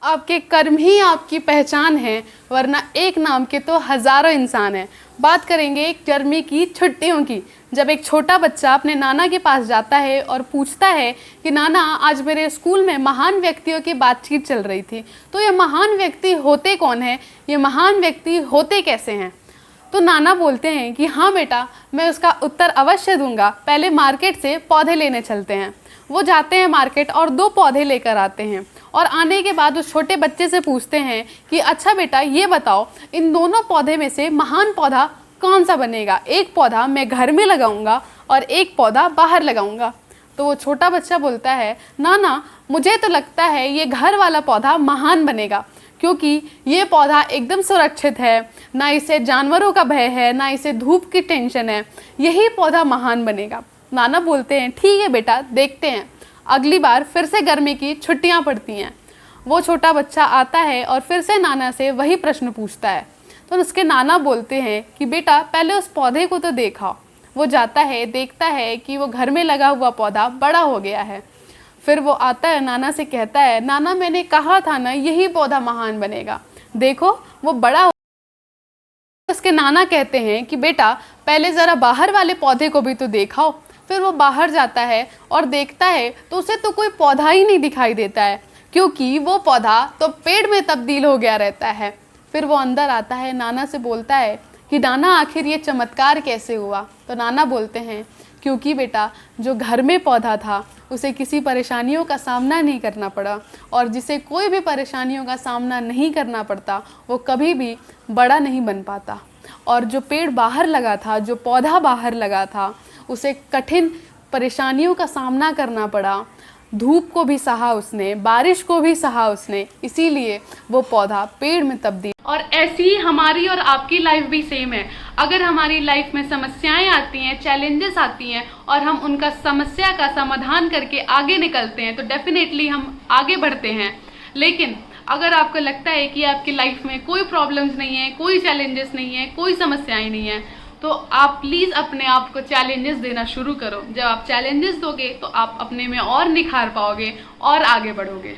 आपके कर्म ही आपकी पहचान है, वरना एक नाम के तो हज़ारों इंसान हैं। बात करेंगे एक गर्मी की छुट्टियों की। जब एक छोटा बच्चा अपने नाना के पास जाता है और पूछता है कि नाना, आज मेरे स्कूल में महान व्यक्तियों की बातचीत चल रही थी, तो ये महान व्यक्ति होते कौन हैं, ये महान व्यक्ति होते कैसे हैं? तो नाना बोलते हैं कि हाँ बेटा, मैं उसका उत्तर अवश्य दूंगा, पहले मार्केट से पौधे लेने चलते हैं। वो जाते हैं मार्केट और 2 पौधे लेकर आते हैं और आने के बाद उस छोटे बच्चे से पूछते हैं कि अच्छा बेटा, ये बताओ इन दोनों पौधे में से महान पौधा कौन सा बनेगा? एक पौधा मैं घर में लगाऊंगा और एक पौधा बाहर लगाऊंगा। तो वो छोटा बच्चा बोलता है, नाना मुझे तो लगता है ये घर वाला पौधा महान बनेगा, क्योंकि ये पौधा एकदम सुरक्षित है, ना इसे जानवरों का भय है, ना इसे धूप की टेंशन है, यही पौधा महान बनेगा। नाना बोलते हैं ठीक है बेटा, देखते हैं। अगली बार फिर से गर्मी की छुट्टियां पड़ती हैं। वो छोटा बच्चा आता है और फिर से नाना से वही प्रश्न पूछता है। तो उसके नाना बोलते हैं कि बेटा, पहले उस पौधे को तो देखा। वो जाता है, देखता है कि वो घर में लगा हुआ पौधा बड़ा हो गया है। फिर वो आता है, नाना से कहता है, नाना मैंने कहा था ना यही पौधा महान बनेगा, देखो वो बड़ा। उसके नाना कहते हैं कि बेटा, पहले ज़रा बाहर वाले पौधे को भी तो देखाओ। फिर वो बाहर जाता है और देखता है तो उसे तो कोई पौधा ही नहीं दिखाई देता है, क्योंकि वो पौधा तो पेड़ में तब्दील हो गया रहता है। फिर वो अंदर आता है, नाना से बोलता है कि नाना आखिर ये चमत्कार कैसे हुआ? तो नाना बोलते हैं, क्योंकि बेटा जो घर में पौधा था उसे किसी परेशानियों का सामना नहीं करना पड़ा, और जिसे कोई भी परेशानियों का सामना नहीं करना पड़ता वो कभी भी बड़ा नहीं बन पाता। और जो पेड़ बाहर लगा था, जो पौधा बाहर लगा था, उसे कठिन परेशानियों का सामना करना पड़ा, धूप को भी सहा उसने, बारिश को भी सहा उसने, इसीलिए वो पौधा पेड़ में तब्दील। और ऐसी ही हमारी और आपकी लाइफ भी सेम है। अगर हमारी लाइफ में समस्याएं आती हैं, चैलेंजेस आती हैं और हम उनका समस्या का समाधान करके आगे निकलते हैं तो डेफिनेटली हम आगे बढ़ते हैं। लेकिन अगर आपको लगता है कि आपकी लाइफ में कोई प्रॉब्लम्स नहीं है, कोई चैलेंजेस नहीं है, कोई समस्याएं नहीं है, तो आप प्लीज़ अपने आप को चैलेंजेस देना शुरू करो। जब आप चैलेंजेस दोगे तो आप अपने में और निखार पाओगे और आगे बढ़ोगे।